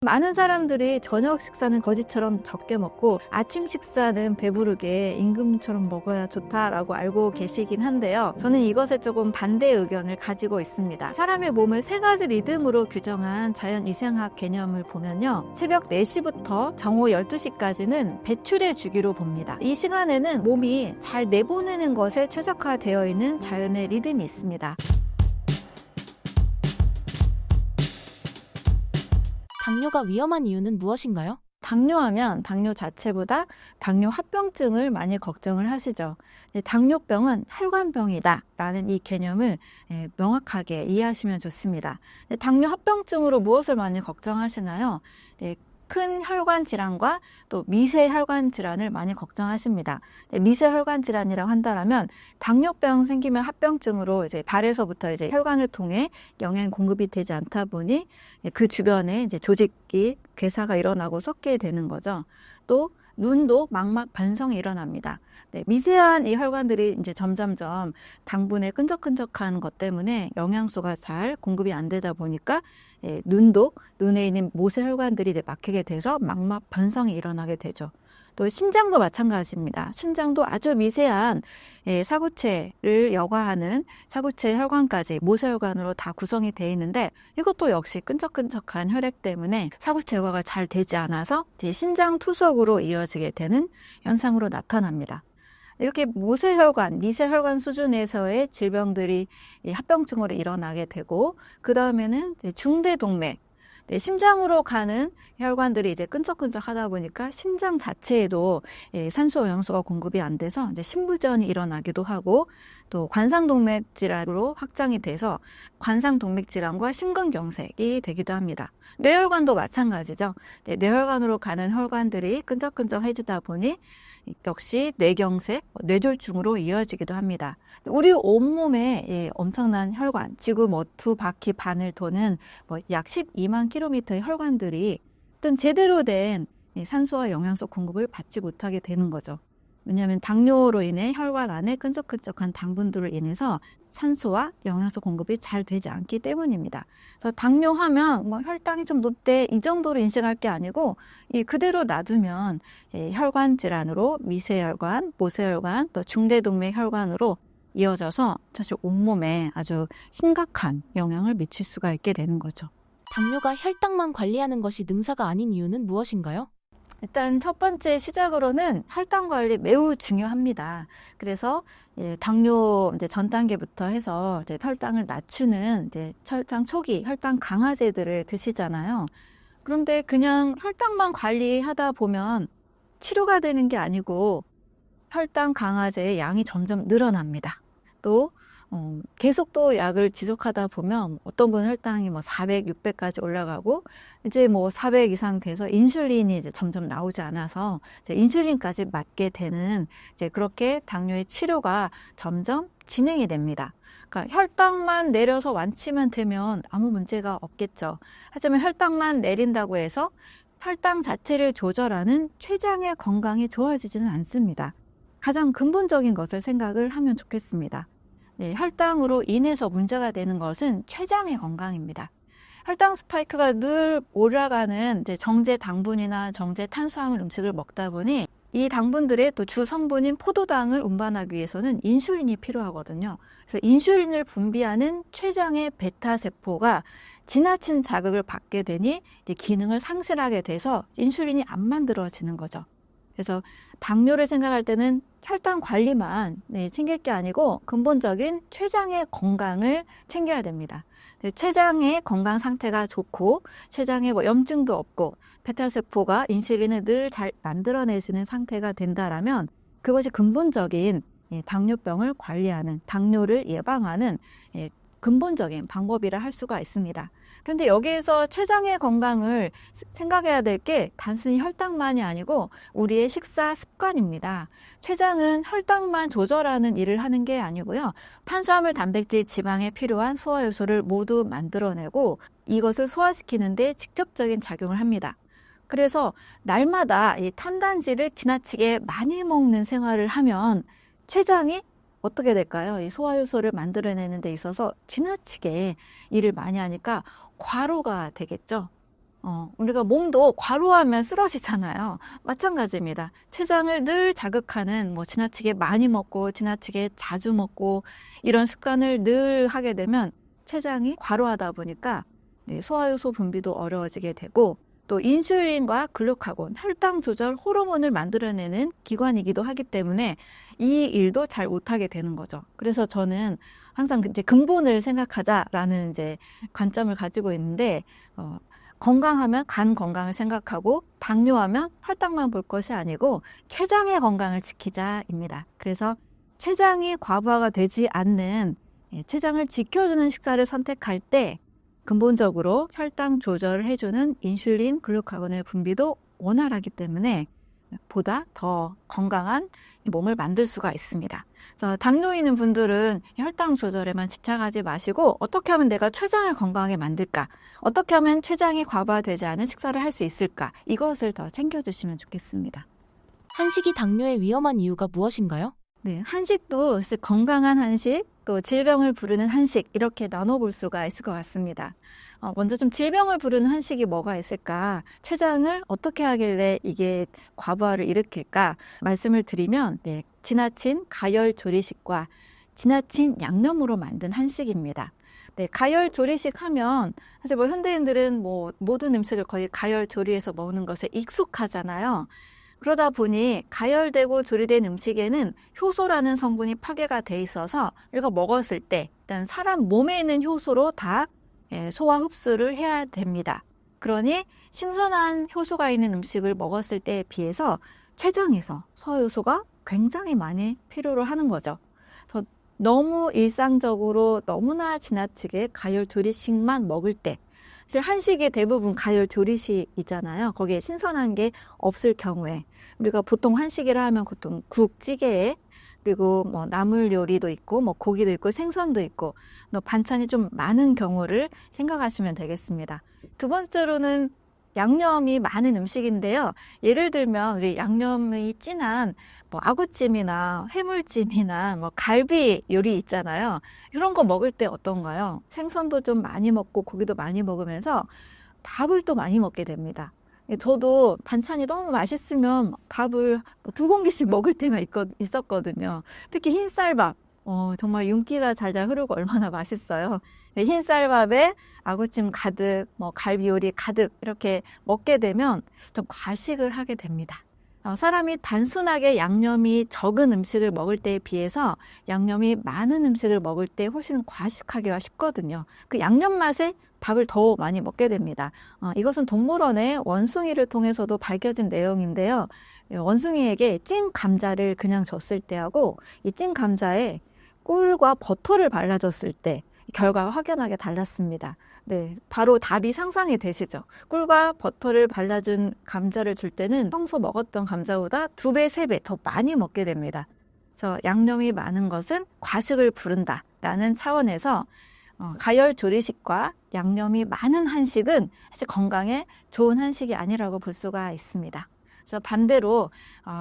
많은 사람들이 저녁 식사는 거지처럼 적게 먹고 아침 식사는 배부르게 임금처럼 먹어야 좋다라고 알고 계시긴 한데요. 저는 이것에 조금 반대 의견을 가지고 있습니다. 사람의 몸을 세 가지 리듬으로 규정한 자연위생학 개념을 보면요. 새벽 4시부터 정오 12시까지는 배출의 주기로 봅니다. 이 시간에는 몸이 잘 내보내는 것에 최적화되어 있는 자연의 리듬이 있습니다. 당뇨가 위험한 이유는 무엇인가요? 당뇨하면 당뇨 자체보다 당뇨 합병증을 많이 걱정을 하시죠. 당뇨병은 혈관병이다 라는 이 개념을 명확하게 이해하시면 좋습니다. 당뇨 합병증으로 무엇을 많이 걱정하시나요? 큰 혈관 질환과 또 미세 혈관 질환을 많이 걱정하십니다. 미세 혈관 질환이라고 한다면 당뇨병 생기면 합병증으로 이제 발에서부터 이제 혈관을 통해 영양 공급이 되지 않다 보니 그 주변에 이제 조직이 괴사가 일어나고 썩게 되는 거죠. 또 눈도 망막 반성이 일어납니다. 미세한 이 혈관들이 이제 점점점 당분의 끈적끈적한 것 때문에 영양소가 잘 공급이 안 되다 보니까 눈도 눈에 있는 모세 혈관들이 막히게 돼서 망막 반성이 일어나게 되죠. 또 신장도 마찬가지입니다. 신장도 아주 미세한 사구체를 여과하는 사구체 혈관까지 모세혈관으로 다 구성이 되어 있는데 이것도 역시 끈적끈적한 혈액 때문에 사구체 여과가 잘 되지 않아서 신장 투석으로 이어지게 되는 현상으로 나타납니다. 이렇게 모세혈관, 미세혈관 수준에서의 질병들이 합병증으로 일어나게 되고 그 다음에는 중대동맥, 심장으로 가는 혈관들이 이제 끈적끈적하다 보니까 심장 자체에도 산소 영양소가 공급이 안 돼서 이제 심부전이 일어나기도 하고 또 관상동맥 질환으로 확장이 돼서 관상동맥 질환과 심근경색이 되기도 합니다. 뇌혈관도 마찬가지죠. 뇌혈관으로 가는 혈관들이 끈적끈적해지다 보니 역시 뇌경색, 뇌졸중으로 이어지기도 합니다. 우리 온몸에 엄청난 혈관, 지구 2바퀴 반을 도는 약 12만 킬로미터의 혈관들이 어떤 제대로 된 산소와 영양소 공급을 받지 못하게 되는 거죠. 왜냐하면 당뇨로 인해 혈관 안에 끈적끈적한 당분들로 인해서 산소와 영양소 공급이 잘 되지 않기 때문입니다. 그래서 당뇨하면 혈당이 좀 높대 이 정도로 인식할 게 아니고 그대로 놔두면 혈관 질환으로 미세혈관, 모세혈관, 또 중대동맥 혈관으로 이어져서 사실 온몸에 아주 심각한 영향을 미칠 수가 있게 되는 거죠. 당뇨가 혈당만 관리하는 것이 능사가 아닌 이유는 무엇인가요? 일단 첫 번째 시작으로는 혈당 관리 매우 중요합니다. 그래서 당뇨 이제 전 단계부터 해서 이제 혈당을 낮추는 이제 혈당 초기 혈당 강화제들을 드시잖아요. 그런데 그냥 혈당만 관리하다 보면 치료가 되는 게 아니고 혈당 강화제의 양이 점점 늘어납니다. 또 계속 또 약을 지속하다 보면 어떤 분은 혈당이 400, 600까지 올라가고 이제 400 이상 돼서 인슐린이 이제 점점 나오지 않아서 이제 인슐린까지 맞게 되는 이제 그렇게 당뇨의 치료가 점점 진행이 됩니다. 그러니까 혈당만 내려서 완치만 되면 아무 문제가 없겠죠. 하지만 혈당만 내린다고 해서 혈당 자체를 조절하는 췌장의 건강이 좋아지지는 않습니다. 가장 근본적인 것을 생각을 하면 좋겠습니다. 혈당으로 인해서 문제가 되는 것은 췌장의 건강입니다. 혈당 스파이크가 늘 올라가는 이제 정제 당분이나 정제 탄수화물 음식을 먹다 보니 이 당분들의 또 주 성분인 포도당을 운반하기 위해서는 인슐린이 필요하거든요. 그래서 인슐린을 분비하는 췌장의 베타 세포가 지나친 자극을 받게 되니 기능을 상실하게 돼서 인슐린이 안 만들어지는 거죠. 그래서 당뇨를 생각할 때는 혈당 관리만 챙길 게 아니고 근본적인 췌장의 건강을 챙겨야 됩니다. 췌장의 건강 상태가 좋고 췌장에 염증도 없고 베타세포가 인슐린을 늘 잘 만들어내시는 상태가 된다라면 그것이 근본적인 당뇨병을 관리하는 당뇨를 예방하는 근본적인 방법이라 할 수가 있습니다. 그런데 여기에서 췌장의 건강을 생각해야 될 게 단순히 혈당만이 아니고 우리의 식사 습관입니다. 췌장은 혈당만 조절하는 일을 하는 게 아니고요. 탄수화물, 단백질, 지방에 필요한 소화효소를 모두 만들어내고 이것을 소화시키는 데 직접적인 작용을 합니다. 그래서 날마다 이 탄단지를 지나치게 많이 먹는 생활을 하면 췌장이 어떻게 될까요? 이 소화효소를 만들어내는 데 있어서 지나치게 일을 많이 하니까 과로가 되겠죠. 우리가 몸도 과로하면 쓰러지잖아요. 마찬가지입니다. 췌장을 늘 자극하는 뭐 지나치게 많이 먹고 지나치게 자주 먹고 이런 습관을 늘 하게 되면 췌장이 과로하다 보니까 소화효소 분비도 어려워지게 되고 또 인슐린과 글루카곤, 혈당 조절 호르몬을 만들어내는 기관이기도 하기 때문에 이 일도 잘 못하게 되는 거죠. 그래서 저는 항상 이제 근본을 생각하자라는 이제 관점을 가지고 있는데, 건강하면 간 건강을 생각하고 당뇨하면 혈당만 볼 것이 아니고 췌장의 건강을 지키자입니다. 그래서 췌장이 과부하가 되지 않는 췌장을 지켜주는 식사를 선택할 때 근본적으로 혈당 조절을 해주는 인슐린, 글루카곤의 분비도 원활하기 때문에 보다 더 건강한 몸을 만들 수가 있습니다. 그래서 당뇨 있는 분들은 혈당 조절에만 집착하지 마시고 어떻게 하면 내가 췌장을 건강하게 만들까? 어떻게 하면 췌장이 과부하되지 않은 식사를 할 수 있을까? 이것을 더 챙겨주시면 좋겠습니다. 한식이 당뇨에 위험한 이유가 무엇인가요? 네, 한식도 건강한 한식, 또 질병을 부르는 한식 이렇게 나눠볼 수가 있을 것 같습니다. 먼저 좀 질병을 부르는 한식이 뭐가 있을까? 췌장을 어떻게 하길래 이게 과부하를 일으킬까? 말씀을 드리면 지나친 가열 조리식과 지나친 양념으로 만든 한식입니다. 네, 가열 조리식 하면 사실 뭐 현대인들은 뭐 모든 음식을 거의 가열 조리해서 먹는 것에 익숙하잖아요. 그러다 보니 가열되고 조리된 음식에는 효소라는 성분이 파괴가 돼 있어서 이거 먹었을 때 일단 사람 몸에 있는 효소로 다 소화 흡수를 해야 됩니다. 그러니 신선한 효소가 있는 음식을 먹었을 때에 비해서 췌장에서 소화효소가 굉장히 많이 필요로 하는 거죠. 너무 일상적으로 너무나 지나치게 가열 조리식만 먹을 때, 사실 한식이 대부분 가열 조리식이잖아요. 거기에 신선한 게 없을 경우에 우리가 보통 한식이라 하면 보통 국, 찌개, 그리고 뭐 나물 요리도 있고 뭐 고기도 있고 생선도 있고 반찬이 좀 많은 경우를 생각하시면 되겠습니다. 두 번째로는 양념이 많은 음식인데요. 예를 들면 우리 양념이 진한 뭐 아구찜이나 해물찜이나 뭐 갈비 요리 있잖아요. 이런 거 먹을 때 어떤가요? 생선도 좀 많이 먹고 고기도 많이 먹으면서 밥을 또 많이 먹게 됩니다. 저도 반찬이 너무 맛있으면 밥을 2공기씩 먹을 때가 있었거든요. 특히 흰쌀밥. 정말 윤기가 잘잘 흐르고 얼마나 맛있어요. 흰쌀밥에 아구찜 가득, 뭐 갈비 요리 가득 이렇게 먹게 되면 좀 과식을 하게 됩니다. 사람이 단순하게 양념이 적은 음식을 먹을 때에 비해서 양념이 많은 음식을 먹을 때 훨씬 과식하기가 쉽거든요. 그 양념 맛에 밥을 더 많이 먹게 됩니다. 이것은 동물원의 원숭이를 통해서도 밝혀진 내용인데요. 원숭이에게 찐 감자를 그냥 줬을 때하고 이 찐 감자에 꿀과 버터를 발라줬을 때 결과가 확연하게 달랐습니다. 네, 바로 답이 상상이 되시죠? 꿀과 버터를 발라준 감자를 줄 때는 평소 먹었던 감자보다 2배, 3배 더 많이 먹게 됩니다. 그래서 양념이 많은 것은 과식을 부른다라는 차원에서 가열 조리식과 양념이 많은 한식은 사실 건강에 좋은 한식이 아니라고 볼 수가 있습니다. 그래서 반대로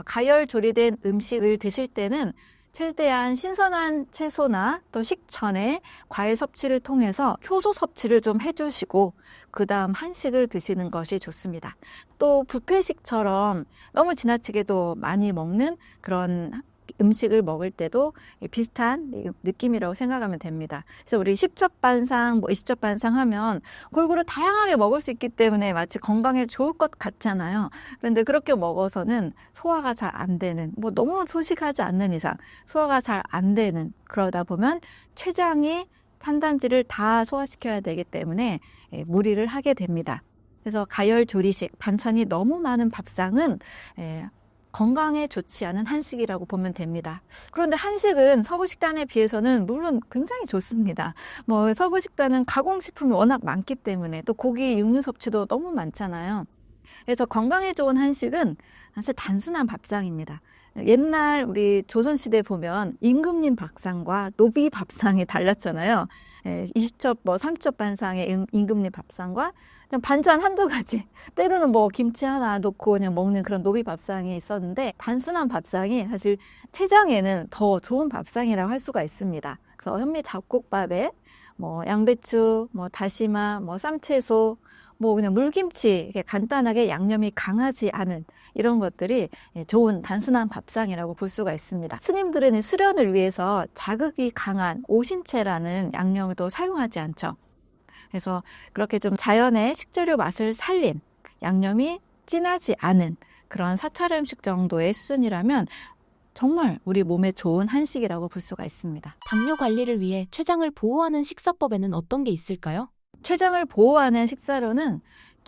가열 조리된 음식을 드실 때는 최대한 신선한 채소나 또 식전에 과일 섭취를 통해서 효소 섭취를 좀 해주시고 그 다음 한식을 드시는 것이 좋습니다. 또 뷔페식처럼 너무 지나치게도 많이 먹는 그런 음식을 먹을 때도 비슷한 느낌이라고 생각하면 됩니다. 그래서 우리 10첩 반상, 뭐 20첩 반상 하면 골고루 다양하게 먹을 수 있기 때문에 마치 건강에 좋을 것 같잖아요. 그런데 그렇게 먹어서는 소화가 잘 안 되는, 뭐 너무 소식하지 않는 이상 소화가 잘 안 되는, 그러다 보면 췌장이 탄단지를 다 소화시켜야 되기 때문에 무리를 하게 됩니다. 그래서 가열 조리식, 반찬이 너무 많은 밥상은 건강에 좋지 않은 한식이라고 보면 됩니다. 그런데 한식은 서구 식단에 비해서는 물론 굉장히 좋습니다. 뭐 서구 식단은 가공식품이 워낙 많기 때문에 또 고기, 육류 섭취도 너무 많잖아요. 그래서 건강에 좋은 한식은 사실 단순한 밥상입니다. 옛날 우리 조선시대 보면 임금님 밥상과 노비 밥상이 달랐잖아요. 20첩, 뭐 30첩 반상의 임금님 밥상과 그냥 반찬 한두 가지, 때로는 뭐 김치 하나 넣고 그냥 먹는 그런 노비 밥상이 있었는데, 단순한 밥상이 사실 췌장에는 더 좋은 밥상이라고 할 수가 있습니다. 그래서 현미 잡곡밥에 뭐 양배추, 뭐 다시마, 뭐 쌈채소, 뭐 그냥 물김치 이렇게 간단하게 양념이 강하지 않은 이런 것들이 좋은 단순한 밥상이라고 볼 수가 있습니다. 스님들은 수련을 위해서 자극이 강한 오신채라는 양념을 또 사용하지 않죠. 그래서 그렇게 좀 자연의 식재료 맛을 살린 양념이 진하지 않은 그런 사찰 음식 정도의 수준이라면 정말 우리 몸에 좋은 한식이라고 볼 수가 있습니다. 당뇨 관리를 위해 췌장을 보호하는 식사법에는 어떤 게 있을까요? 췌장을 보호하는 식사로는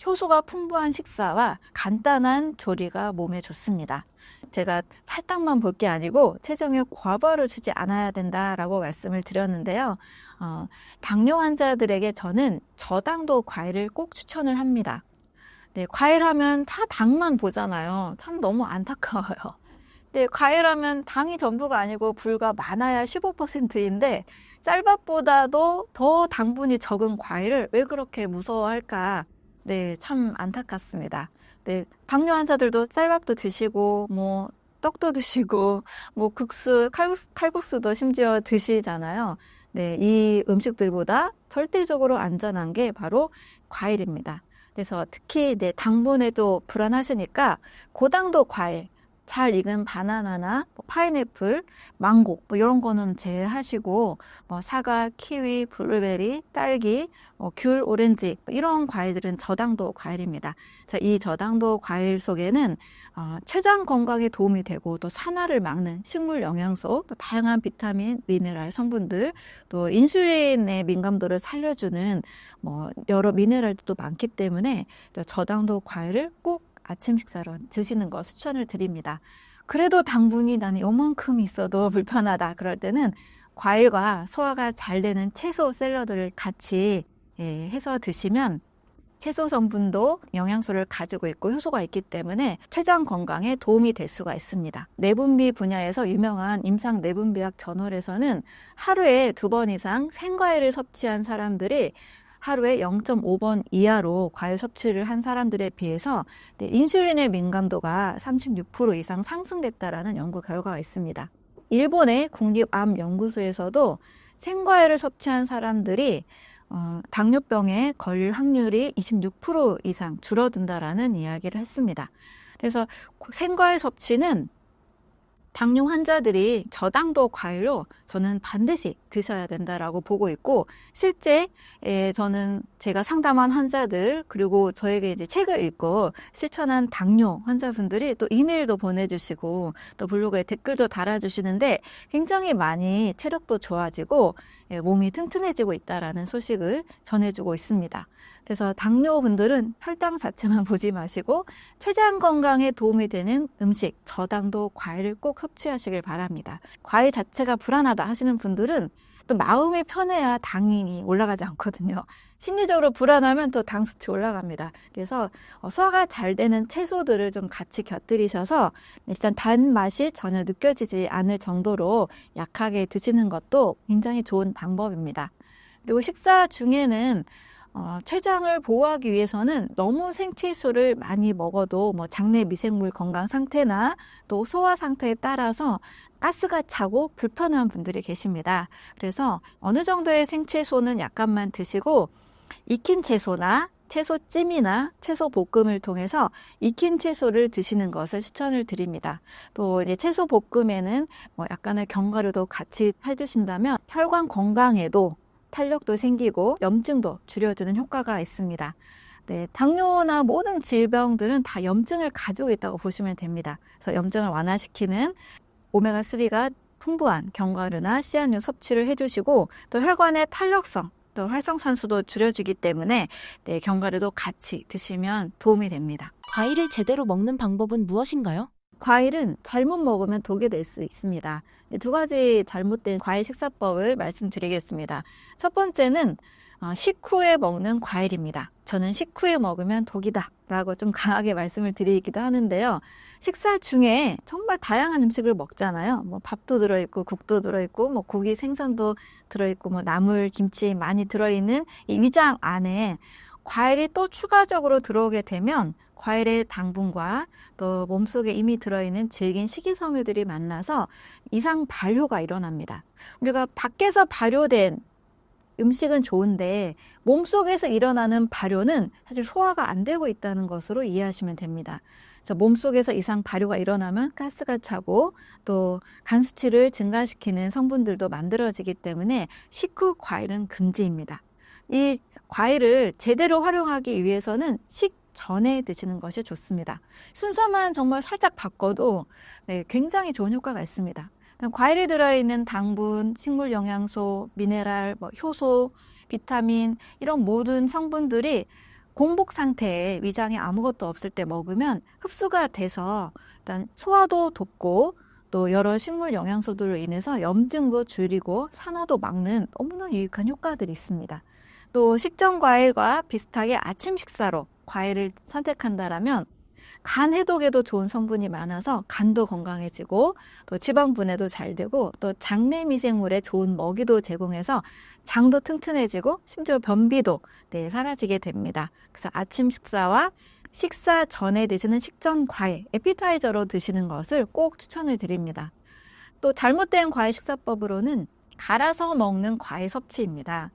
효소가 풍부한 식사와 간단한 조리가 몸에 좋습니다. 제가 팔당만 볼 게 아니고 췌장에 과부하를 주지 않아야 된다라고 말씀을 드렸는데요. 당뇨 환자들에게 저는 저당도 과일을 꼭 추천을 합니다. 네, 과일 하면 다 당만 보잖아요. 참 너무 안타까워요. 네, 과일하면 당이 전부가 아니고 불과 많아야 15%인데 쌀밥보다도 더 당분이 적은 과일을 왜 그렇게 무서워할까? 네, 참 안타깝습니다. 네, 당뇨 환자들도 쌀밥도 드시고 뭐 떡도 드시고 뭐 국수, 칼국수도 심지어 드시잖아요. 네, 이 음식들보다 절대적으로 안전한 게 바로 과일입니다. 그래서 특히 당분에도 불안하시니까 고당도 과일, 잘 익은 바나나나 파인애플, 망고 이런 거는 제외하시고 사과, 키위, 블루베리, 딸기, 귤, 오렌지 이런 과일들은 저당도 과일입니다. 이 저당도 과일 속에는 췌장 건강에 도움이 되고 또 산화를 막는 식물 영양소, 또 다양한 비타민, 미네랄 성분들, 또 인슐린의 민감도를 살려주는 여러 미네랄도 많기 때문에 저당도 과일을 꼭 아침 식사로 드시는 거 추천을 드립니다. 그래도 당분이 나는 요만큼 있어도 불편하다 그럴 때는 과일과 소화가 잘 되는 채소 샐러드를 같이 해서 드시면 채소 성분도 영양소를 가지고 있고 효소가 있기 때문에 췌장 건강에 도움이 될 수가 있습니다. 내분비 분야에서 유명한 임상 내분비학 저널에서는 하루에 2번 이상 생과일을 섭취한 사람들이 하루에 0.5번 이하로 과일 섭취를 한 사람들에 비해서 인슐린의 민감도가 36% 이상 상승됐다라는 연구 결과가 있습니다. 일본의 국립암연구소에서도 생과일을 섭취한 사람들이 당뇨병에 걸릴 확률이 26% 이상 줄어든다라는 이야기를 했습니다. 그래서 생과일 섭취는 당뇨 환자들이 저당도 과일로 저는 반드시 드셔야 된다라고 보고 있고 실제 저는 제가 상담한 환자들 그리고 저에게 이제 책을 읽고 실천한 당뇨 환자분들이 또 이메일도 보내주시고 또 블로그에 댓글도 달아주시는데 굉장히 많이 체력도 좋아지고 몸이 튼튼해지고 있다라는 소식을 전해주고 있습니다. 그래서 당뇨분들은 혈당 자체만 보지 마시고 췌장 건강에 도움이 되는 음식, 저당도 과일을 꼭 섭취하시길 바랍니다. 과일 자체가 불안하다 하시는 분들은 또 마음이 편해야 당이 올라가지 않거든요. 심리적으로 불안하면 또 당 수치 올라갑니다. 그래서 소화가 잘 되는 채소들을 좀 같이 곁들이셔서 일단 단맛이 전혀 느껴지지 않을 정도로 약하게 드시는 것도 굉장히 좋은 방법입니다. 그리고 식사 중에는 췌장을 보호하기 위해서는 너무 생채소를 많이 먹어도 장내 미생물 건강 상태나 또 소화 상태에 따라서 가스가 차고 불편한 분들이 계십니다. 그래서 어느 정도의 생채소는 약간만 드시고 익힌 채소나 채소찜이나 채소 볶음을 통해서 익힌 채소를 드시는 것을 추천을 드립니다. 또 이제 채소 볶음에는 약간의 견과류도 같이 해주신다면 혈관 건강에도 탄력도 생기고 염증도 줄여주는 효과가 있습니다. 네, 당뇨나 모든 질병들은 다 염증을 가지고 있다고 보시면 됩니다. 그래서 염증을 완화시키는 오메가3가 풍부한 견과류나 씨앗류 섭취를 해주시고 또 혈관의 탄력성, 또 활성산소도 줄여주기 때문에 견과류도 같이 드시면 도움이 됩니다. 과일을 제대로 먹는 방법은 무엇인가요? 과일은 잘못 먹으면 독이 될 수 있습니다. 2가지 잘못된 과일 식사법을 말씀드리겠습니다. 첫 번째는 식후에 먹는 과일입니다. 저는 식후에 먹으면 독이다 라고 좀 강하게 말씀을 드리기도 하는데요. 식사 중에 정말 다양한 음식을 먹잖아요. 밥도 들어있고 국도 들어있고 고기 생선도 들어있고 나물, 김치 많이 들어있는 이 위장 안에 과일이 또 추가적으로 들어오게 되면 과일의 당분과 또 몸속에 이미 들어있는 질긴 식이섬유들이 만나서 이상 발효가 일어납니다. 우리가 밖에서 발효된 음식은 좋은데 몸속에서 일어나는 발효는 사실 소화가 안 되고 있다는 것으로 이해하시면 됩니다. 그래서 몸속에서 이상 발효가 일어나면 가스가 차고 또 간 수치를 증가시키는 성분들도 만들어지기 때문에 식후 과일은 금지입니다. 이 과일을 제대로 활용하기 위해서는 식전에 드시는 것이 좋습니다. 순서만 정말 살짝 바꿔도 굉장히 좋은 효과가 있습니다. 과일에 들어있는 당분, 식물 영양소, 미네랄, 효소, 비타민 이런 모든 성분들이 공복 상태에 위장에 아무것도 없을 때 먹으면 흡수가 돼서 일단 소화도 돕고 또 여러 식물 영양소들로 인해서 염증도 줄이고 산화도 막는 너무나 유익한 효과들이 있습니다. 또 식전 과일과 비슷하게 아침 식사로 과일을 선택한다라면 간 해독에도 좋은 성분이 많아서 간도 건강해지고 또 지방 분해도 잘 되고 또 장내 미생물에 좋은 먹이도 제공해서 장도 튼튼해지고 심지어 변비도 사라지게 됩니다. 그래서 아침 식사와 식사 전에 드시는 식전 과일, 에피타이저로 드시는 것을 꼭 추천을 드립니다. 또 잘못된 과일 식사법으로는 갈아서 먹는 과일 섭취입니다.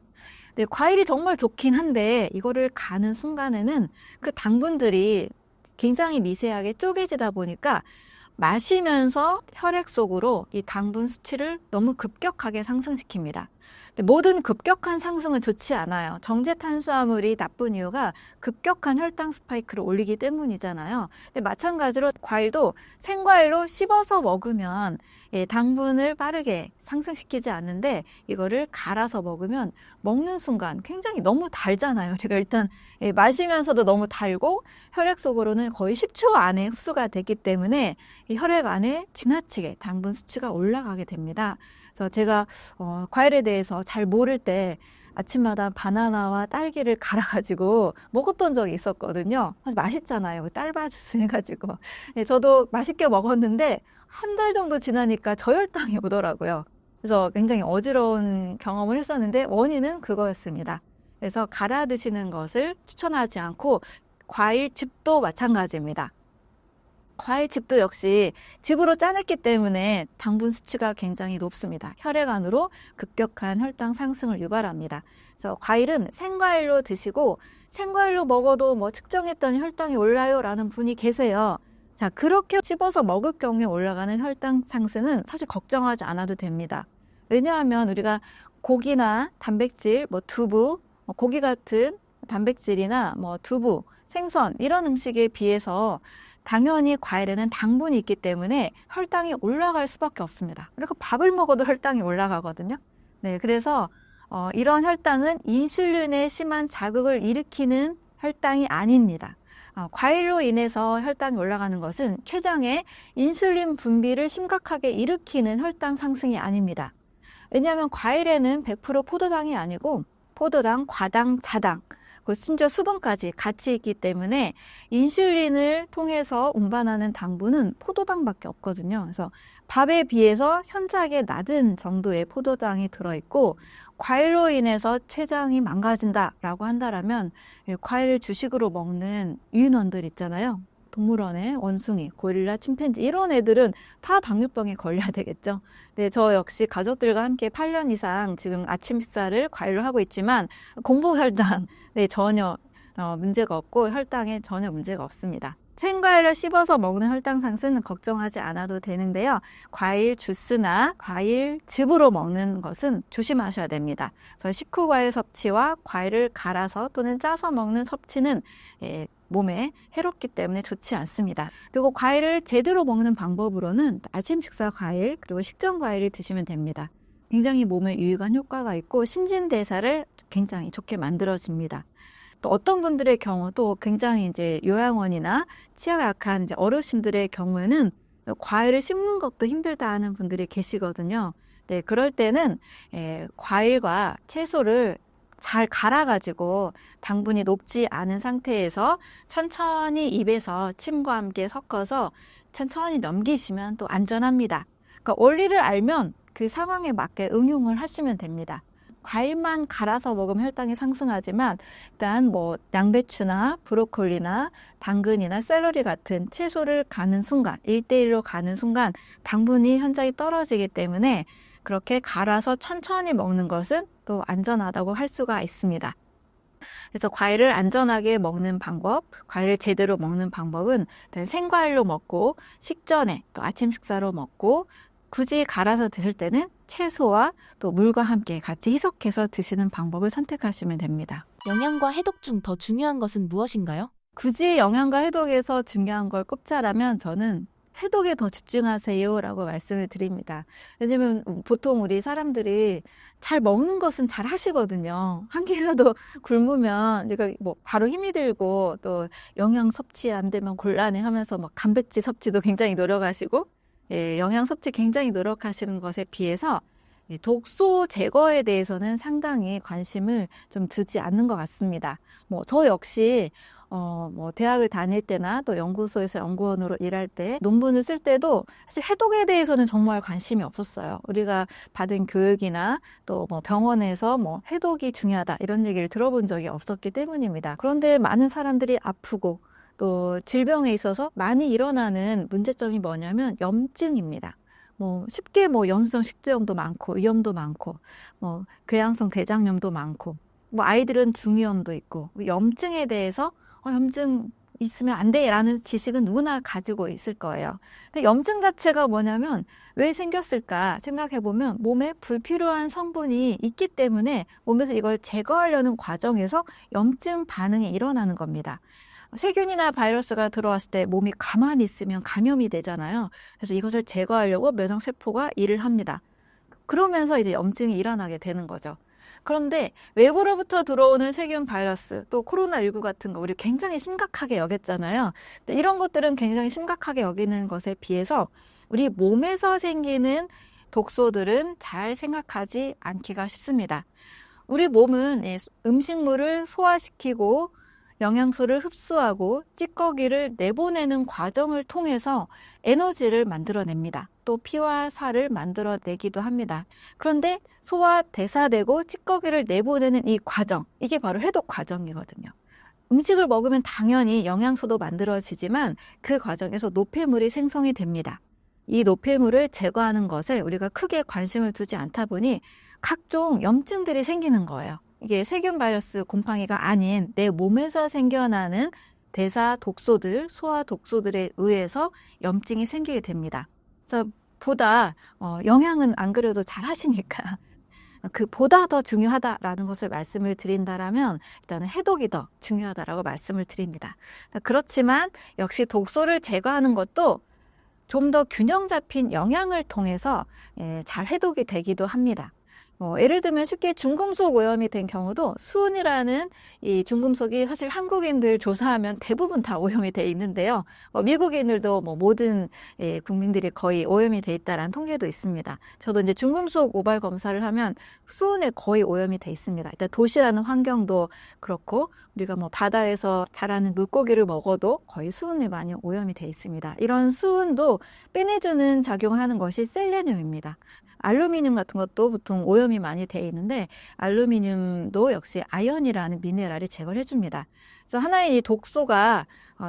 과일이 정말 좋긴 한데 이거를 가는 순간에는 그 당분들이 굉장히 미세하게 쪼개지다 보니까 마시면서 혈액 속으로 이 당분 수치를 너무 급격하게 상승시킵니다. 모든 급격한 상승은 좋지 않아요. 정제 탄수화물이 나쁜 이유가 급격한 혈당 스파이크를 올리기 때문이잖아요. 근데 마찬가지로 과일도 생과일로 씹어서 먹으면 당분을 빠르게 상승시키지 않는데 이거를 갈아서 먹으면 먹는 순간 굉장히 너무 달잖아요. 우리가 일단 마시면서도 너무 달고 혈액 속으로는 거의 10초 안에 흡수가 되기 때문에 이 혈액 안에 지나치게 당분 수치가 올라가게 됩니다. 그래서 제가 과일에 대해서 잘 모를 때 아침마다 바나나와 딸기를 갈아가지고 먹었던 적이 있었거든요. 맛있잖아요. 딸바 주스 해가지고. 저도 맛있게 먹었는데 한 달 정도 지나니까 저혈당이 오더라고요. 그래서 굉장히 어지러운 경험을 했었는데 원인은 그거였습니다. 그래서 갈아 드시는 것을 추천하지 않고 과일즙도 마찬가지입니다. 과일즙도 역시 즙으로 짜냈기 때문에 당분 수치가 굉장히 높습니다. 혈액 안으로 급격한 혈당 상승을 유발합니다. 그래서 과일은 생과일로 드시고 생과일로 먹어도 측정했더니 혈당이 올라요 라는 분이 계세요. 자, 그렇게 씹어서 먹을 경우에 올라가는 혈당 상승은 사실 걱정하지 않아도 됩니다. 왜냐하면 우리가 고기나 단백질, 두부, 고기 같은 단백질이나 두부, 생선 이런 음식에 비해서 당연히 과일에는 당분이 있기 때문에 혈당이 올라갈 수밖에 없습니다. 그리고 밥을 먹어도 혈당이 올라가거든요. 그래서 이런 혈당은 인슐린의 심한 자극을 일으키는 혈당이 아닙니다. 과일로 인해서 혈당이 올라가는 것은 췌장의 인슐린 분비를 심각하게 일으키는 혈당 상승이 아닙니다. 왜냐하면 과일에는 100% 포도당이 아니고 포도당, 과당, 자당, 심지어 수분까지 같이 있기 때문에 인슐린을 통해서 운반하는 당분은 포도당밖에 없거든요. 그래서 밥에 비해서 현저하게 낮은 정도의 포도당이 들어있고 과일로 인해서 췌장이 망가진다라고 한다면 과일을 주식으로 먹는 유인원들 있잖아요. 동물원의 원숭이, 고릴라, 침팬지 이런 애들은 다 당뇨병에 걸려야 되겠죠. 저 역시 가족들과 함께 8년 이상 지금 아침 식사를 과일로 하고 있지만 공복 혈당 전혀 문제가 없고 혈당에 전혀 문제가 없습니다. 생과일을 씹어서 먹는 혈당 상승은 걱정하지 않아도 되는데요. 과일 주스나 과일 즙으로 먹는 것은 조심하셔야 됩니다. 그래서 식후 과일 섭취와 과일을 갈아서 또는 짜서 먹는 섭취는 몸에 해롭기 때문에 좋지 않습니다. 그리고 과일을 제대로 먹는 방법으로는 아침 식사 과일 그리고 식전 과일을 드시면 됩니다. 굉장히 몸에 유익한 효과가 있고 신진대사를 굉장히 좋게 만들어집니다. 또 어떤 분들의 경우도 굉장히 요양원이나 치아가 약한 어르신들의 경우에는 과일을 씹는 것도 힘들다 하는 분들이 계시거든요. 그럴 때는 과일과 채소를 잘 갈아가지고 당분이 높지 않은 상태에서 천천히 입에서 침과 함께 섞어서 천천히 넘기시면 또 안전합니다. 그러니까 원리를 알면 그 상황에 맞게 응용을 하시면 됩니다. 과일만 갈아서 먹으면 혈당이 상승하지만 일단 양배추나 브로콜리나 당근이나 샐러리 같은 채소를 가는 순간 1대1로 가는 순간 당분이 현저히 떨어지기 때문에 그렇게 갈아서 천천히 먹는 것은 또 안전하다고 할 수가 있습니다. 그래서 과일을 안전하게 먹는 방법, 과일을 제대로 먹는 방법은 일단 생과일로 먹고 식전에 또 아침 식사로 먹고 굳이 갈아서 드실 때는 채소와 또 물과 함께 같이 희석해서 드시는 방법을 선택하시면 됩니다. 영양과 해독 중 더 중요한 것은 무엇인가요? 굳이 영양과 해독에서 중요한 걸 꼽자라면 저는 해독에 더 집중하세요라고 말씀을 드립니다. 왜냐면 보통 우리 사람들이 잘 먹는 것은 잘 하시거든요. 한 끼라도 굶으면 우리가 뭐 바로 힘이 들고 또 영양 섭취 안 되면 곤란해 하면서 막 단백질 섭취도 굉장히 노력하시고 예, 영양 섭취 굉장히 노력하시는 것에 비해서 이 독소 제거에 대해서는 상당히 관심을 좀 두지 않는 것 같습니다. 뭐 저 역시 뭐 대학을 다닐 때나 또 연구소에서 연구원으로 일할 때 논문을 쓸 때도 사실 해독에 대해서는 정말 관심이 없었어요. 우리가 받은 교육이나 또 뭐 병원에서 뭐 해독이 중요하다 이런 얘기를 들어본 적이 없었기 때문입니다. 그런데 많은 사람들이 아프고 또 질병에 있어서 많이 일어나는 문제점이 뭐냐면 염증입니다. 뭐 쉽게 뭐 연수성 식도염도 많고 위염도 많고 뭐 궤양성 대장염도 많고 뭐 아이들은 중이염도 있고 염증에 대해서 염증 있으면 안 돼라는 지식은 누구나 가지고 있을 거예요. 근데 염증 자체가 뭐냐면 왜 생겼을까 생각해 보면 몸에 불필요한 성분이 있기 때문에 몸에서 이걸 제거하려는 과정에서 염증 반응이 일어나는 겁니다. 세균이나 바이러스가 들어왔을 때 몸이 가만히 있으면 감염이 되잖아요. 그래서 이것을 제거하려고 면역세포가 일을 합니다. 그러면서 이제 염증이 일어나게 되는 거죠. 그런데 외부로부터 들어오는 세균 바이러스, 또 코로나19 같은 거 우리 굉장히 심각하게 여겼잖아요. 근데 이런 것들은 굉장히 심각하게 여기는 것에 비해서 우리 몸에서 생기는 독소들은 잘 생각하지 않기가 쉽습니다. 우리 몸은 음식물을 소화시키고 영양소를 흡수하고 찌꺼기를 내보내는 과정을 통해서 에너지를 만들어냅니다. 또 피와 살을 만들어내기도 합니다. 그런데 소화, 대사되고 찌꺼기를 내보내는 이 과정, 이게 바로 해독 과정이거든요. 음식을 먹으면 당연히 영양소도 만들어지지만 그 과정에서 노폐물이 생성이 됩니다. 이 노폐물을 제거하는 것에 우리가 크게 관심을 두지 않다 보니 각종 염증들이 생기는 거예요. 이게 세균 바이러스 곰팡이가 아닌 내 몸에서 생겨나는 대사 독소들, 소화 독소들에 의해서 염증이 생기게 됩니다. 그래서 보다 영양은 안 그래도 잘 하시니까 그 보다 더 중요하다라는 것을 말씀을 드린다라면 일단은 해독이 더 중요하다라고 말씀을 드립니다. 그렇지만 역시 독소를 제거하는 것도 좀 더 균형 잡힌 영양을 통해서 잘 해독이 되기도 합니다. 예를 들면 쉽게 중금속 오염이 된 경우도 수은이라는 이 중금속이 사실 한국인들 조사하면 대부분 다 오염이 돼 있는데요. 미국인들도 뭐 모든 국민들이 거의 오염이 돼 있다라는 통계도 있습니다. 저도 이제 중금속 오발 검사를 하면 수은에 거의 오염이 돼 있습니다. 일단 도시라는 환경도 그렇고 우리가 뭐 바다에서 자라는 물고기를 먹어도 거의 수은에 많이 오염이 돼 있습니다. 이런 수은도 빼내주는 작용을 하는 것이 셀레늄입니다. 알루미늄 같은 것도 보통 오염이 많이 돼 있는데 알루미늄도 역시 아연이라는 미네랄이 제거를 해줍니다. 그래서 하나의 이 독소가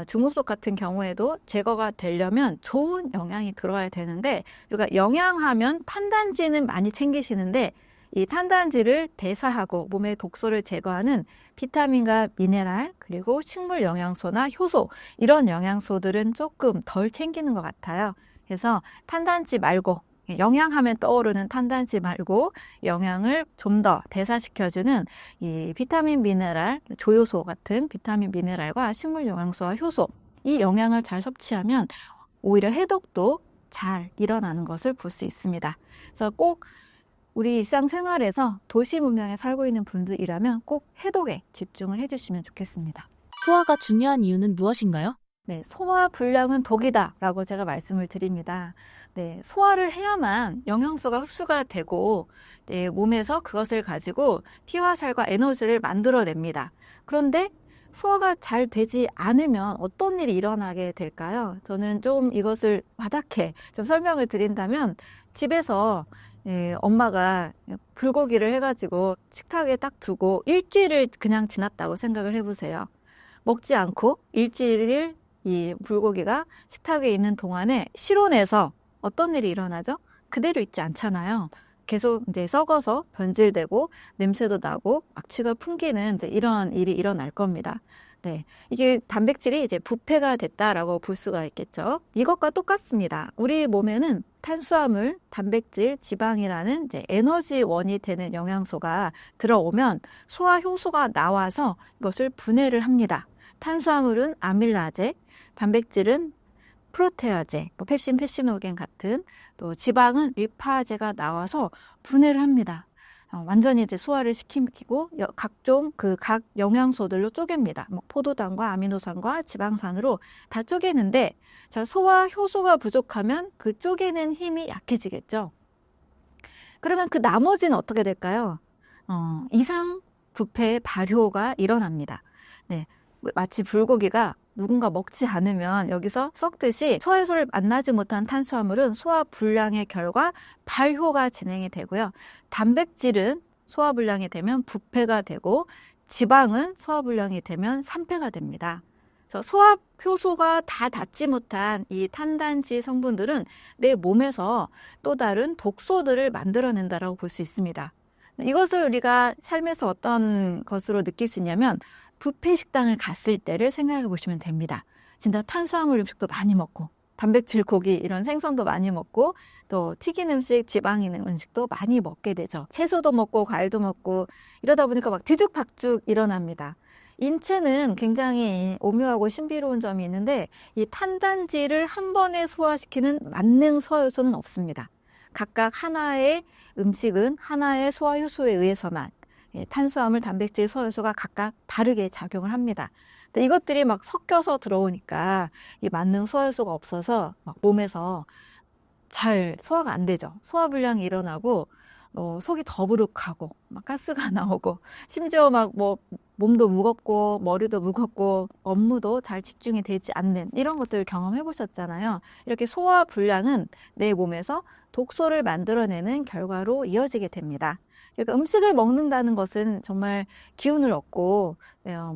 중금속 같은 경우에도 제거가 되려면 좋은 영양이 들어와야 되는데 우리가 영양하면 탄단지는 많이 챙기시는데 이 탄단지를 대사하고 몸의 독소를 제거하는 비타민과 미네랄 그리고 식물 영양소나 효소 이런 영양소들은 조금 덜 챙기는 것 같아요. 그래서 탄단지 말고 영양하면 떠오르는 탄단지 말고 영양을 좀 더 대사시켜주는 이 비타민 미네랄, 조효소 같은 비타민 미네랄과 식물 영양소와 효소 이 영양을 잘 섭취하면 오히려 해독도 잘 일어나는 것을 볼 수 있습니다. 그래서 꼭 우리 일상생활에서 도시 문명에 살고 있는 분들이라면 꼭 해독에 집중을 해주시면 좋겠습니다. 소화가 중요한 이유는 무엇인가요? 네, 소화 불량은 독이다라고 제가 말씀을 드립니다. 네, 소화를 해야만 영양소가 흡수가 되고 몸에서 그것을 가지고 피와 살과 에너지를 만들어냅니다. 그런데 소화가 잘 되지 않으면 어떤 일이 일어나게 될까요? 저는 좀 이것을 와닿게 좀 설명을 드린다면 집에서 엄마가 불고기를 해가지고 식탁에 딱 두고 일주일을 그냥 지났다고 생각을 해보세요. 먹지 않고 일주일을 이 불고기가 식탁에 있는 동안에 실온에서 어떤 일이 일어나죠? 그대로 있지 않잖아요. 계속 이제 썩어서 변질되고 냄새도 나고 악취가 풍기는 이제 이런 일이 일어날 겁니다. 네, 이게 단백질이 이제 부패가 됐다라고 볼 수가 있겠죠. 이것과 똑같습니다. 우리 몸에는 탄수화물, 단백질, 지방이라는 이제 에너지원이 되는 영양소가 들어오면 소화 효소가 나와서 이것을 분해를 합니다. 탄수화물은 아밀라제, 단백질은 프로테아제, 뭐 펩신, 페시노겐 같은, 또 지방은 리파제가 나와서 분해를 합니다. 완전히 이제 소화를 시키고 각종 각 영양소들로 쪼갭니다. 뭐 포도당과 아미노산과 지방산으로 다 쪼개는데, 자, 소화 효소가 부족하면 그 쪼개는 힘이 약해지겠죠. 그러면 그 나머지는 어떻게 될까요? 이상 부패의 발효가 일어납니다. 네, 마치 불고기가 누군가 먹지 않으면 여기서 썩듯이 소화효소를 만나지 못한 탄수화물은 소화 불량의 결과 발효가 진행이 되고요. 단백질은 소화 불량이 되면 부패가 되고 지방은 소화 불량이 되면 산패가 됩니다. 그래서 소화 효소가 다 닿지 못한 이 탄단지 성분들은 내 몸에서 또 다른 독소들을 만들어낸다라고 볼 수 있습니다. 이것을 우리가 삶에서 어떤 것으로 느낄 수 있냐면 뷔페 식당을 갔을 때를 생각해 보시면 됩니다. 진짜 탄수화물 음식도 많이 먹고 단백질 고기 이런 생선도 많이 먹고 또 튀긴 음식, 지방 있는 음식도 많이 먹게 되죠. 채소도 먹고 과일도 먹고 이러다 보니까 막 뒤죽박죽 일어납니다. 인체는 굉장히 오묘하고 신비로운 점이 있는데 이 탄단지를 한 번에 소화시키는 만능 소화효소는 없습니다. 각각 하나의 음식은 하나의 소화효소에 의해서만 탄수화물, 단백질, 소화효소가 각각 다르게 작용을 합니다. 근데 이것들이 막 섞여서 들어오니까 이 만능 소화효소가 없어서 막 몸에서 잘 소화가 안 되죠. 소화불량이 일어나고 속이 더부룩하고 막 가스가 나오고 심지어 막 뭐 몸도 무겁고 머리도 무겁고 업무도 잘 집중이 되지 않는 이런 것들을 경험해 보셨잖아요. 이렇게 소화불량은 내 몸에서 독소를 만들어내는 결과로 이어지게 됩니다. 그러니까 음식을 먹는다는 것은 정말 기운을 얻고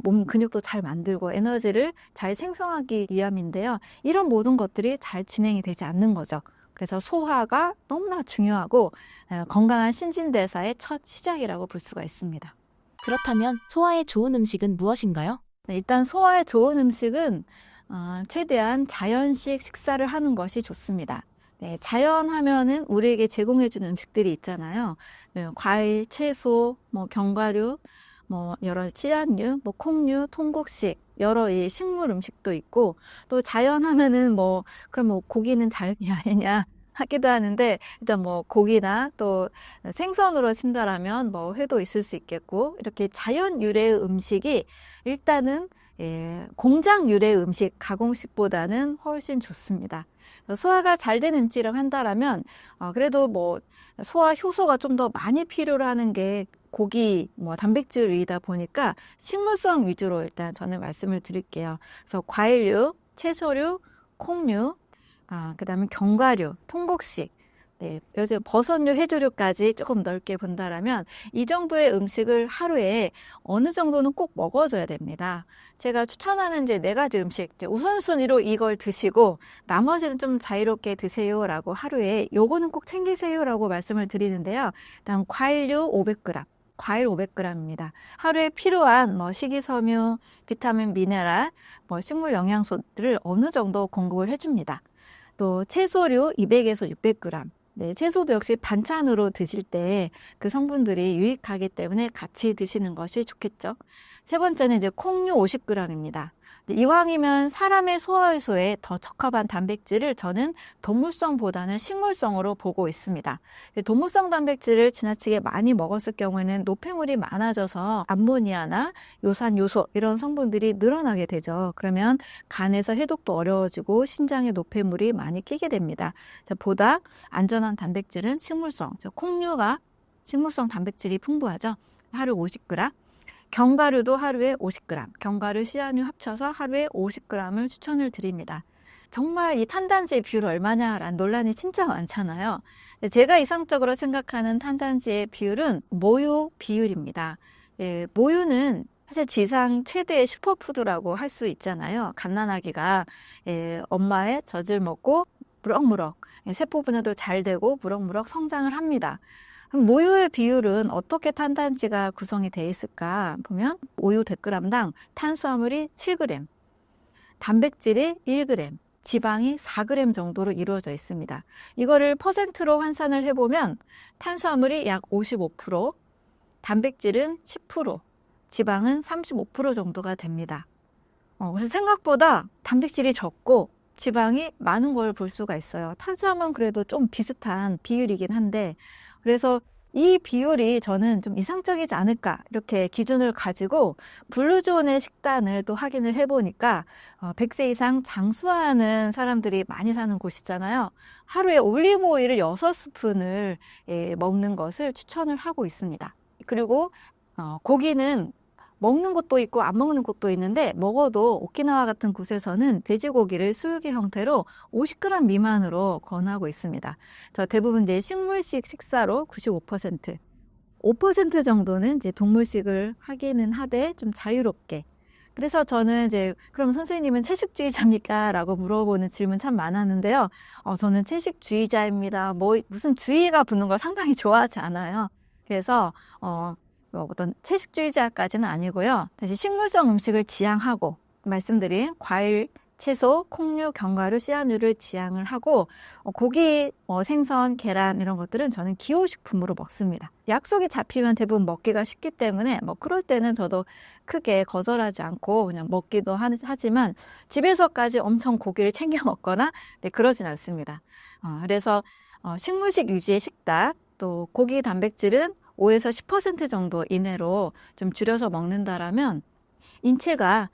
몸 근육도 잘 만들고 에너지를 잘 생성하기 위함인데요. 이런 모든 것들이 잘 진행이 되지 않는 거죠. 그래서 소화가 너무나 중요하고 건강한 신진대사의 첫 시작이라고 볼 수가 있습니다. 그렇다면 소화에 좋은 음식은 무엇인가요? 네, 일단 소화에 좋은 음식은 최대한 자연식 식사를 하는 것이 좋습니다. 네, 자연 하면은 우리에게 제공해주는 음식들이 있잖아요. 네, 과일, 채소, 뭐 견과류, 뭐 여러 씨앗류, 뭐 콩류, 통곡식 여러 이 식물 음식도 있고 또 자연 하면은 그럼 뭐 고기는 자연이 아니냐 하기도 하는데 일단 뭐 고기나 또 생선으로 친다라면 뭐 회도 있을 수 있겠고 이렇게 자연 유래의 음식이 일단은 공장 유래의 음식, 가공식보다는 훨씬 좋습니다. 소화가 잘 되는 음식이라고 한다라면 그래도 뭐 소화 효소가 좀 더 많이 필요로 하는 게 고기, 뭐 단백질이다 보니까 식물성 위주로 일단 저는 말씀을 드릴게요. 그래서 과일류, 채소류, 콩류, 그다음에 견과류, 통곡식, 네, 요즘 버섯류, 해조류까지 조금 넓게 본다라면 이 정도의 음식을 하루에 어느 정도는 꼭 먹어줘야 됩니다. 제가 추천하는 이제 4가지 음식, 우선순위로 이걸 드시고 나머지는 좀 자유롭게 드세요라고 하루에 요거는 꼭 챙기세요라고 말씀을 드리는데요. 일단 과일류 500g. 과일 500g입니다. 하루에 필요한 뭐 식이섬유, 비타민, 미네랄, 뭐 식물 영양소들을 어느 정도 공급을 해줍니다. 또 채소류 200에서 600g. 네, 채소도 역시 반찬으로 드실 때 그 성분들이 유익하기 때문에 같이 드시는 것이 좋겠죠. 세 번째는 이제 콩류 50g입니다. 이왕이면 사람의 소화효소에 더 적합한 단백질을 저는 동물성보다는 식물성으로 보고 있습니다. 동물성 단백질을 지나치게 많이 먹었을 경우에는 노폐물이 많아져서 암모니아나 요산, 요소 이런 성분들이 늘어나게 되죠. 그러면 간에서 해독도 어려워지고 신장에 노폐물이 많이 끼게 됩니다. 보다 안전한 단백질은 식물성, 콩류가 식물성 단백질이 풍부하죠. 하루 50g. 견과류도 하루에 50g, 견과류, 씨앗류 합쳐서 하루에 50g을 추천을 드립니다. 정말 이 탄단지의 비율이 얼마냐라는 논란이 진짜 많잖아요. 제가 이상적으로 생각하는 탄단지의 비율은 모유 비율입니다. 모유는 사실 지상 최대의 슈퍼푸드라고 할 수 있잖아요. 갓난아기가 엄마의 젖을 먹고 무럭무럭 세포 분해도 잘 되고 무럭무럭 성장을 합니다. 그럼 모유의 비율은 어떻게 탄단지가 구성이 되어 있을까 보면 우유 100g당 탄수화물이 7g, 단백질이 1g, 지방이 4g 정도로 이루어져 있습니다. 이거를 퍼센트로 환산을 해보면 탄수화물이 약 55%, 단백질은 10%, 지방은 35% 정도가 됩니다. 그래서 생각보다 단백질이 적고 지방이 많은 걸 볼 수가 있어요. 탄수화물은 그래도 좀 비슷한 비율이긴 한데, 그래서 이 비율이 저는 좀 이상적이지 않을까 이렇게 기준을 가지고 블루존의 식단을 또 확인을 해보니까 100세 이상 장수하는 사람들이 많이 사는 곳이잖아요. 하루에 올리브 오일을 6스푼을 먹는 것을 추천을 하고 있습니다. 그리고 고기는 먹는 곳도 있고 안 먹는 곳도 있는데, 먹어도 오키나와 같은 곳에서는 돼지고기를 수육의 형태로 50g 미만으로 권하고 있습니다. 대부분 이제 식물식 식사로 95%, 5% 정도는 이제 동물식을 하기는 하되 좀 자유롭게. 그래서 저는 이제 그럼 선생님은 채식주의자입니까? 라고 물어보는 질문 참 많았는데요. 저는 채식주의자입니다. 무슨 주의가 붙는 걸 상당히 좋아하지 않아요. 그래서 어떤 채식주의자까지는 아니고요. 다시 식물성 음식을 지향하고, 말씀드린 과일, 채소, 콩류, 견과류, 씨앗류를 지향을 하고, 고기, 생선, 계란 이런 것들은 저는 기호식품으로 먹습니다. 약속이 잡히면 대부분 먹기가 쉽기 때문에 그럴 때는 저도 크게 거절하지 않고 그냥 먹기도 하지만 집에서까지 엄청 고기를 챙겨 먹거나 그러진 않습니다. 그래서 식물식 유지의 식단, 또 고기 단백질은 5에서 10% 정도 이내로 좀 줄여서 먹는다라면 인체가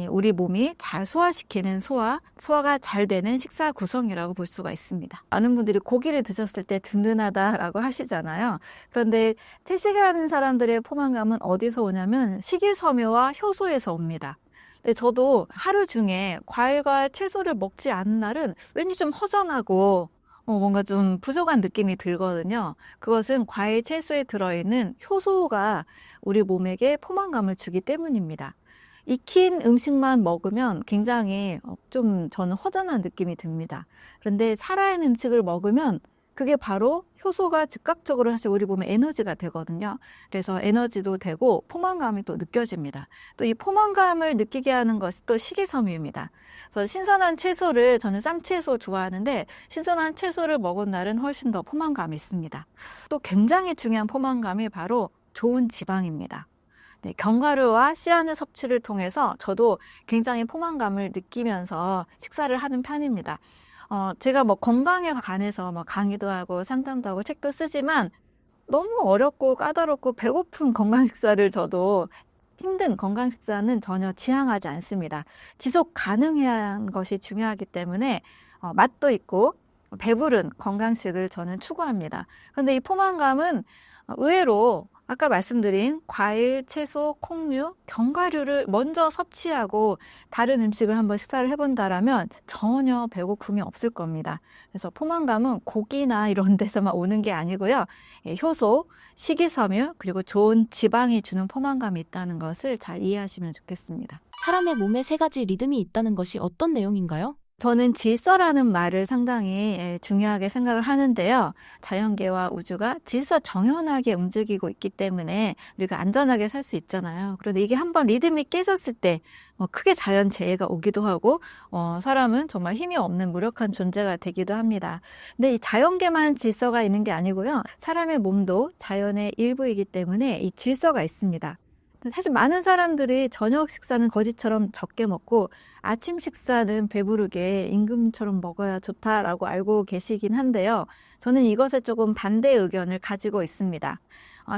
우리 몸이 잘 소화시키는 소화가 잘 되는 식사 구성이라고 볼 수가 있습니다. 많은 분들이 고기를 드셨을 때 든든하다라고 하시잖아요. 그런데 채식하는 사람들의 포만감은 어디서 오냐면 식이섬유와 효소에서 옵니다. 근데 저도 하루 중에 과일과 채소를 먹지 않는 날은 왠지 좀 허전하고 뭔가 좀 부족한 느낌이 들거든요. 그것은 과일, 채소에 들어있는 효소가 우리 몸에게 포만감을 주기 때문입니다. 익힌 음식만 먹으면 굉장히 좀 저는 허전한 느낌이 듭니다. 그런데 살아있는 음식을 먹으면 그게 바로 효소가 즉각적으로 사실 우리 몸에 에너지가 되거든요. 그래서 에너지도 되고 포만감이 또 느껴집니다. 또 이 포만감을 느끼게 하는 것이 또 식이섬유입니다. 그래서 신선한 채소를, 저는 쌈채소 좋아하는데 신선한 채소를 먹은 날은 훨씬 더 포만감이 있습니다. 또 굉장히 중요한 포만감이 바로 좋은 지방입니다. 네, 견과류와 씨앗의 섭취를 통해서 저도 굉장히 포만감을 느끼면서 식사를 하는 편입니다. 제가 건강에 관해서 강의도 하고 상담도 하고 책도 쓰지만 너무 어렵고 까다롭고 배고픈 건강 식사를 저도 힘든 건강 식사는 전혀 지향하지 않습니다. 지속 가능해야 하는 것이 중요하기 때문에 맛도 있고 배부른 건강식을 저는 추구합니다. 그런데 이 포만감은 의외로 아까 말씀드린 과일, 채소, 콩류, 견과류를 먼저 섭취하고 다른 음식을 한번 식사를 해본다라면 전혀 배고픔이 없을 겁니다. 그래서 포만감은 고기나 이런 데서만 오는 게 아니고요. 효소, 식이섬유, 그리고 좋은 지방이 주는 포만감이 있다는 것을 잘 이해하시면 좋겠습니다. 사람의 몸에 3가지 리듬이 있다는 것이 어떤 내용인가요? 저는 질서라는 말을 상당히 중요하게 생각을 하는데요. 자연계와 우주가 질서 정연하게 움직이고 있기 때문에 우리가 안전하게 살 수 있잖아요. 그런데 이게 한번 리듬이 깨졌을 때 크게 자연재해가 오기도 하고 사람은 정말 힘이 없는 무력한 존재가 되기도 합니다. 근데 이 자연계만 질서가 있는 게 아니고요. 사람의 몸도 자연의 일부이기 때문에 이 질서가 있습니다. 사실 많은 사람들이 저녁 식사는 거지처럼 적게 먹고 아침 식사는 배부르게 임금처럼 먹어야 좋다라고 알고 계시긴 한데요. 저는 이것에 조금 반대 의견을 가지고 있습니다.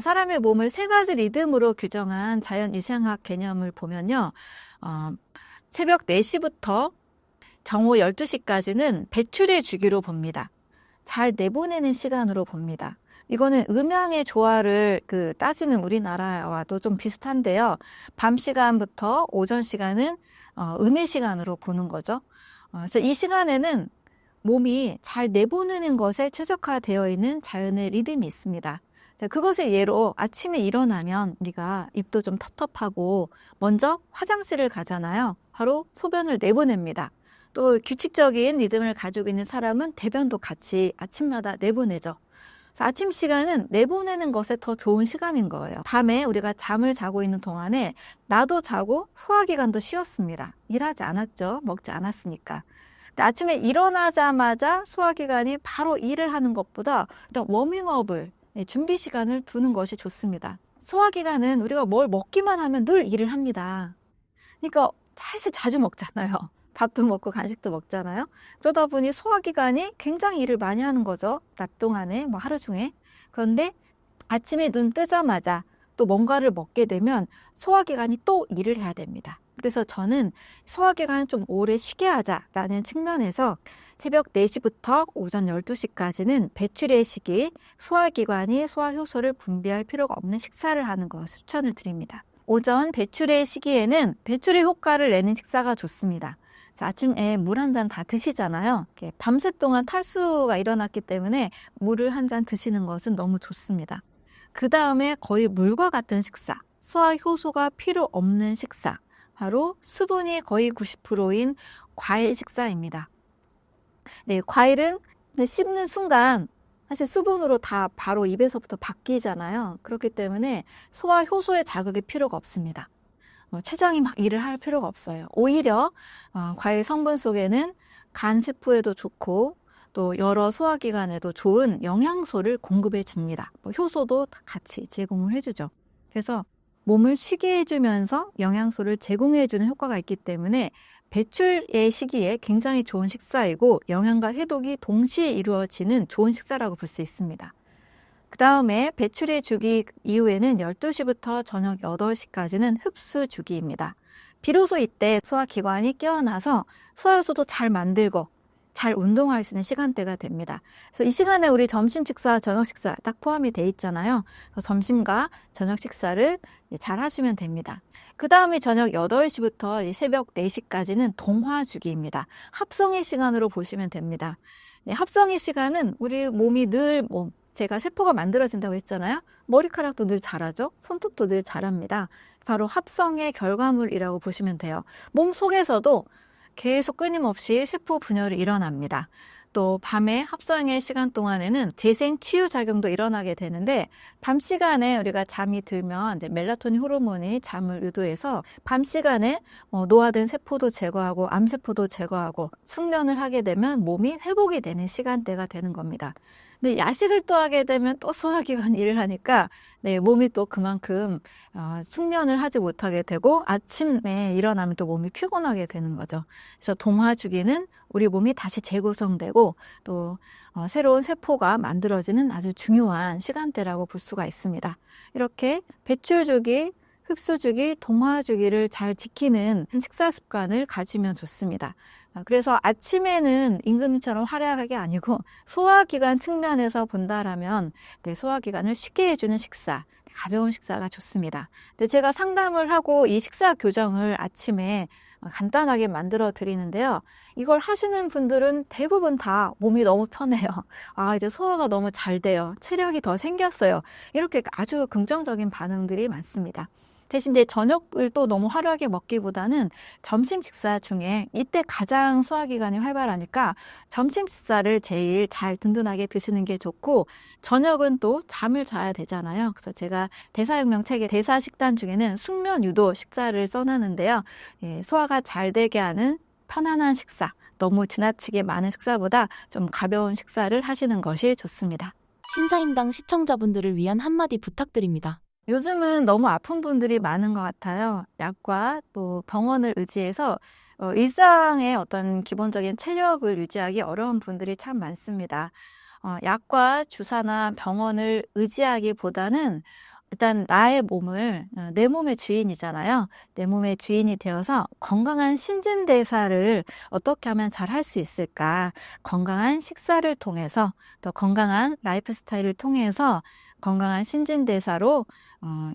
사람의 몸을 3가지 리듬으로 규정한 자연위생학 개념을 보면요. 새벽 4시부터 정오 12시까지는 배출의 주기로 봅니다. 잘 내보내는 시간으로 봅니다. 이거는 음양의 조화를 따지는 우리나라와도 좀 비슷한데요. 밤 시간부터 오전 시간은 음의 시간으로 보는 거죠. 그래서 이 시간에는 몸이 잘 내보내는 것에 최적화되어 있는 자연의 리듬이 있습니다. 그것의 예로 아침에 일어나면 우리가 입도 좀 텁텁하고 먼저 화장실을 가잖아요. 바로 소변을 내보냅니다. 또 규칙적인 리듬을 가지고 있는 사람은 대변도 같이 아침마다 내보내죠. 그래서 아침 시간은 내보내는 것에 더 좋은 시간인 거예요. 밤에 우리가 잠을 자고 있는 동안에 나도 자고 소화기관도 쉬었습니다. 일하지 않았죠. 먹지 않았으니까. 근데 아침에 일어나자마자 소화기관이 바로 일을 하는 것보다 일단 워밍업을, 준비 시간을 두는 것이 좋습니다. 소화기관은 우리가 뭘 먹기만 하면 늘 일을 합니다. 그러니까 사실 자주 먹잖아요. 밥도 먹고 간식도 먹잖아요. 그러다 보니 소화기관이 굉장히 일을 많이 하는 거죠. 낮 동안에, 하루 중에. 그런데 아침에 눈 뜨자마자 또 뭔가를 먹게 되면 소화기관이 또 일을 해야 됩니다. 그래서 저는 소화기관을 좀 오래 쉬게 하자라는 측면에서 새벽 4시부터 오전 12시까지는 배출의 시기, 소화기관이 소화효소를 분비할 필요가 없는 식사를 하는 것을 추천을 드립니다. 오전 배출의 시기에는 배출의 효과를 내는 식사가 좋습니다. 아침에 물 한 잔 다 드시잖아요. 밤새 동안 탈수가 일어났기 때문에 물을 한 잔 드시는 것은 너무 좋습니다. 그 다음에 거의 물과 같은 식사, 소화효소가 필요 없는 식사, 바로 수분이 거의 90%인 과일 식사입니다. 네, 과일은 씹는 순간 사실 수분으로 다 바로 입에서부터 바뀌잖아요. 그렇기 때문에 소화효소의 자극이 필요가 없습니다. 췌장이 막 일을 할 필요가 없어요. 오히려 과일 성분 속에는 간 세포에도 좋고 또 여러 소화기관에도 좋은 영양소를 공급해 줍니다. 효소도 같이 제공을 해주죠. 그래서 몸을 쉬게 해주면서 영양소를 제공해 주는 효과가 있기 때문에 배출의 시기에 굉장히 좋은 식사이고 영양과 해독이 동시에 이루어지는 좋은 식사라고 볼 수 있습니다. 그 다음에 배출의 주기 이후에는 12시부터 저녁 8시까지는 흡수 주기입니다. 비로소 이때 소화기관이 깨어나서 소화효소도 잘 만들고 잘 운동할 수 있는 시간대가 됩니다. 그래서 이 시간에 우리 점심 식사, 저녁 식사 딱 포함이 돼 있잖아요. 그래서 점심과 저녁 식사를 잘 하시면 됩니다. 그 다음에 저녁 8시부터 새벽 4시까지는 동화 주기입니다. 합성의 시간으로 보시면 됩니다. 네, 합성의 시간은 우리 몸이 늘 제가 세포가 만들어진다고 했잖아요. 머리카락도 늘 자라죠. 손톱도 늘 자랍니다. 바로 합성의 결과물이라고 보시면 돼요. 몸 속에서도 계속 끊임없이 세포 분열이 일어납니다. 또 밤에 합성의 시간 동안에는 재생 치유 작용도 일어나게 되는데 밤 시간에 우리가 잠이 들면 멜라토닌 호르몬이 잠을 유도해서 밤 시간에 노화된 세포도 제거하고 암세포도 제거하고 숙면을 하게 되면 몸이 회복이 되는 시간대가 되는 겁니다. 근데 야식을 또 하게 되면 또 소화기관 일을 하니까 몸이 또 그만큼 숙면을 하지 못하게 되고 아침에 일어나면 또 몸이 피곤하게 되는 거죠. 그래서 동화 주기는 우리 몸이 다시 재구성되고 또 새로운 세포가 만들어지는 아주 중요한 시간대라고 볼 수가 있습니다. 이렇게 배출 주기, 흡수 주기, 동화 주기를 잘 지키는 식사 습관을 가지면 좋습니다. 그래서 아침에는 임금님처럼 화려하게 아니고 소화기관 측면에서 본다라면 소화기관을 쉽게 해주는 식사, 가벼운 식사가 좋습니다. 근데 제가 상담을 하고 이 식사 교정을 아침에 간단하게 만들어 드리는데요. 이걸 하시는 분들은 대부분 다 몸이 너무 편해요. 이제 소화가 너무 잘 돼요. 체력이 더 생겼어요. 이렇게 아주 긍정적인 반응들이 많습니다. 대신 저녁을 또 너무 화려하게 먹기보다는 점심 식사 중에 이때 가장 소화기관이 활발하니까 점심 식사를 제일 잘 든든하게 드시는 게 좋고 저녁은 또 잠을 자야 되잖아요. 그래서 제가 대사육명 책의 대사식단 중에는 숙면 유도 식사를 써놨는데요. 소화가 잘 되게 하는 편안한 식사, 너무 지나치게 많은 식사보다 좀 가벼운 식사를 하시는 것이 좋습니다. 신사임당 시청자분들을 위한 한마디 부탁드립니다. 요즘은 너무 아픈 분들이 많은 것 같아요. 약과 또 병원을 의지해서 일상의 어떤 기본적인 체력을 유지하기 어려운 분들이 참 많습니다. 약과 주사나 병원을 의지하기보다는 일단 나의 몸을 내 몸의 주인이잖아요. 내 몸의 주인이 되어서 건강한 신진대사를 어떻게 하면 잘 할 수 있을까? 건강한 식사를 통해서 또 건강한 라이프 스타일을 통해서 건강한 신진대사로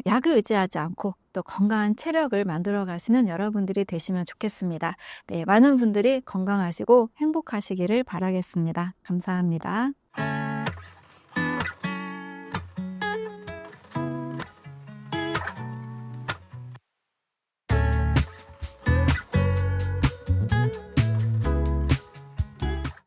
약을 의지하지 않고 또 건강한 체력을 만들어 가시는 여러분들이 되시면 좋겠습니다. 네, 많은 분들이 건강하시고 행복하시기를 바라겠습니다. 감사합니다.